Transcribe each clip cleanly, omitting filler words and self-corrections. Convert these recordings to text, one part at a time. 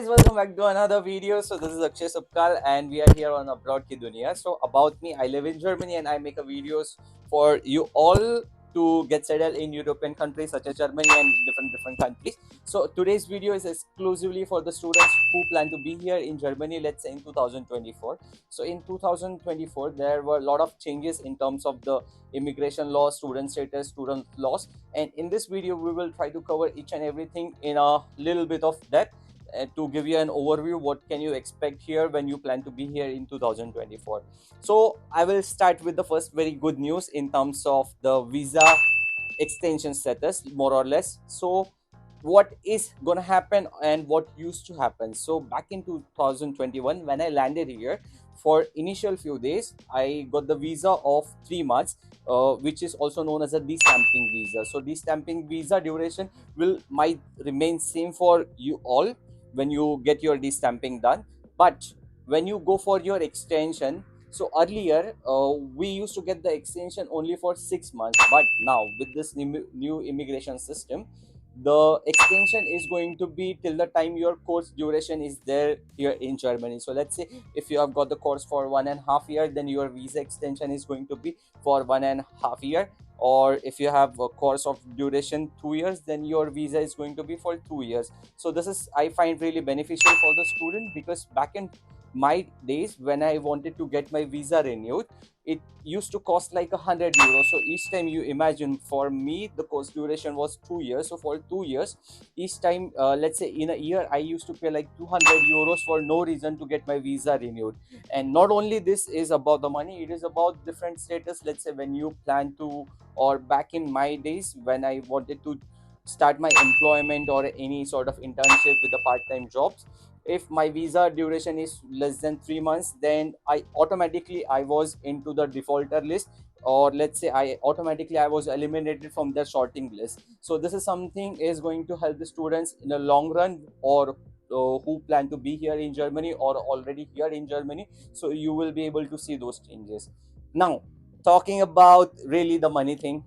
guys, welcome back to another video. So this is Akshay Subkal and we are here on Abroad Ki Duniya. So about me, I live in Germany and I make a videos for you all to get settled in European countries such as Germany and different countries. So today's video is exclusively for the students who plan to be here in Germany, let's say in 2024. So in 2024, there were a lot of changes in terms of the immigration laws, student status, student laws, and in this video we will try to cover each and everything in a little bit of depth to give you an overview what can you expect here when you plan to be here in 2024. So I will start with the first very good news in terms of the visa extension status, more or less. So what is gonna happen and what used to happen? So back in 2021 when I landed here, for initial few days I got the visa of 3 months, which is also known as a de-stamping visa. So de-stamping visa duration will might remain same for you all when you get your de-stamping done, but when you go for your extension, so earlier we used to get the extension only for 6 months, but now with this new immigration system, the extension is going to be till the time your course duration is there here in Germany. So let's say if you have got the course for 1.5 year, then your visa extension is going to be for 1.5 year, or if you have a course of duration 2 years, then your visa is going to be for 2 years. So this is I find really beneficial for the student, because back in my days when I wanted to get my visa renewed, it used to cost like 100 euros. So each time, you imagine, for me the course duration was 2 years, so for 2 years each time, let's say in a year I used to pay like 200 euros for no reason to get my visa renewed. And not only this is about the money, it is about different status. Let's say when you plan to, or back in my days when I wanted to start my employment or any sort of internship with the part-time jobs, if my visa duration is less than 3 months, then I was into the defaulter list, or let's say I was eliminated from their sorting list. So this is something is going to help the students in the long run, or who plan to be here in Germany or already here in Germany. So you will be able to see those changes. Now, talking about really the money thing,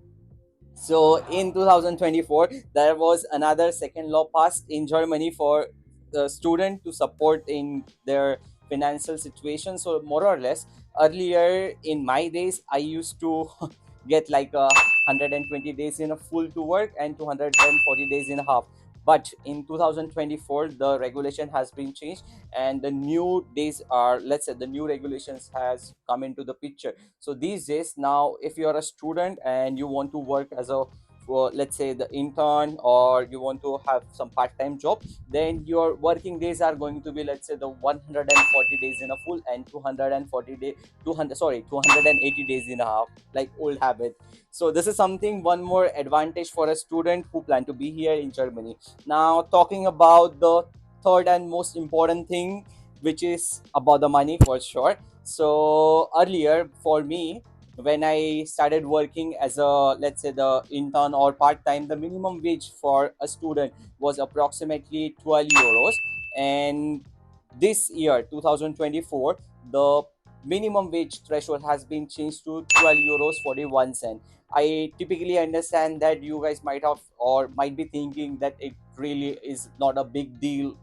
so in 2024, there was another second law passed in Germany for the student to support in their financial situation. So more or less, earlier in my days, I used to get like 120 days in a full to work and 240 days in a half. But in 2024, the regulation has been changed, and the new days are, let's say, the new regulations has come into the picture. So these days, now if you are a student and you want to work as a, for let's say, the intern, or you want to have some part-time job, then your working days are going to be, let's say, the 140 days in a full and 240 day 200 sorry 280 days in a half, like old habit. So this is something, one more advantage for a student who plan to be here in Germany. Now, talking about the third and most important thing, which is about the money, for sure. So earlier for me, when I started working as a, let's say, the intern or part time, the minimum wage for a student was approximately 12 euros. And this year, 2024, the minimum wage threshold has been changed to 12 euros 41 cent. I typically understand that you guys might have or might be thinking that it really is not a big deal,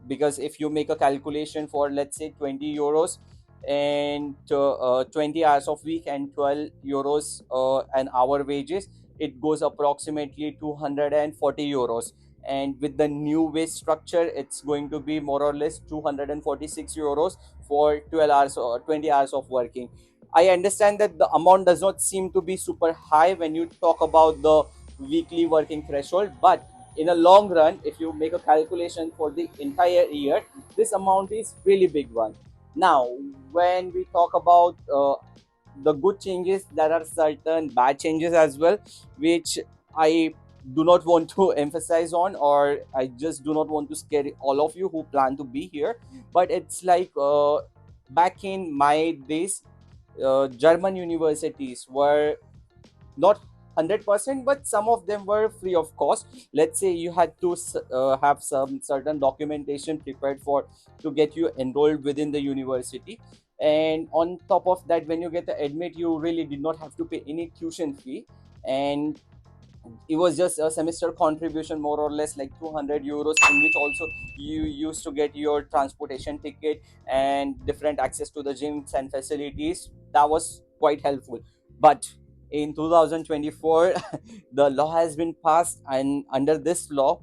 because if you make a calculation for, let's say, 20 euros and 20 hours of week and 12 euros an hour wages, it goes approximately 240 euros. And with the new wage structure, it's going to be more or less 246 euros for 12 hours or 20 hours of working. I understand that the amount does not seem to be super high when you talk about the weekly working threshold, but in a long run, if you make a calculation for the entire year, this amount is really big one. Now, when we talk about the good changes, there are certain bad changes as well, which I do not want to emphasize on, or I just do not want to scare all of you who plan to be here. But it's like, back in my days, German universities were not 100%, but some of them were free of cost. Let's say you had to have some certain documentation prepared for to get you enrolled within the university. And on top of that, when you get the admit, you really did not have to pay any tuition fee. And it was just a semester contribution, more or less like 200 euros, in which also you used to get your transportation ticket and different access to the gyms and facilities. That was quite helpful. But in 2024 the law has been passed, and under this law,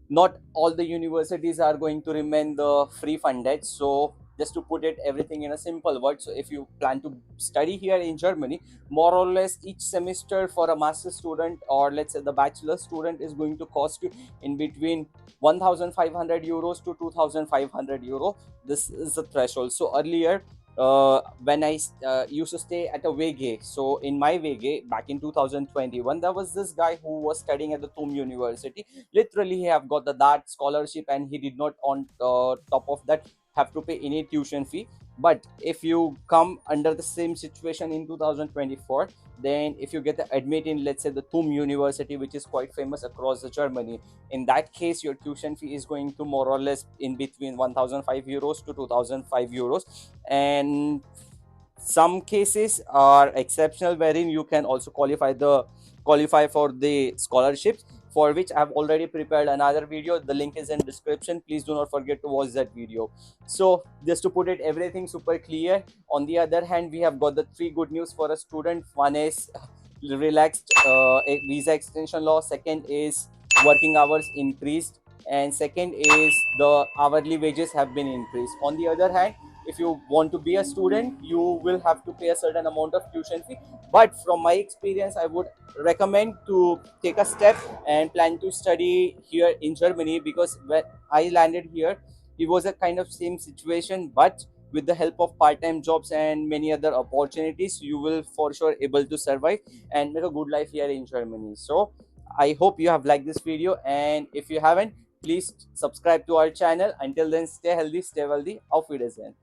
not all the universities are going to remain the free funded. So just to put it everything in a simple word, so if you plan to study here in Germany, more or less each semester for a master student, or let's say the bachelor student, is going to cost you in between 1500 euros to 2500 euro. This is the threshold. So earlier, when I used to stay at a Wege, so in my Wege back in 2021, there was this guy who was studying at the TUM University. Literally, he have got the that scholarship, and he did not on top of that have to pay any tuition fee. But if you come under the same situation in 2024, then if you get the admit in, let's say, the TUM University, which is quite famous across the Germany, in that case your tuition fee is going to more or less in between 1005 euros to 2005 euros. And some cases are exceptional wherein you can also qualify for the scholarships, for which I've already prepared another video. The link is in description. Please do not forget to watch that video. So just to put it everything super clear, on the other hand, we have got the three good news for a student. One is relaxed visa extension law, second is working hours increased, and second is the hourly wages have been increased. On the other hand, if you want to be a student, you will have to pay a certain amount of tuition fee. But from my experience, I would recommend to take a step and plan to study here in Germany, because when I landed here, it was a kind of same situation, but with the help of part-time jobs and many other opportunities, you will for sure able to survive and make a good life here in Germany. So I hope you have liked this video, and if you haven't, please subscribe to our channel. Until then, stay healthy, stay wealthy. Auf Wiedersehen.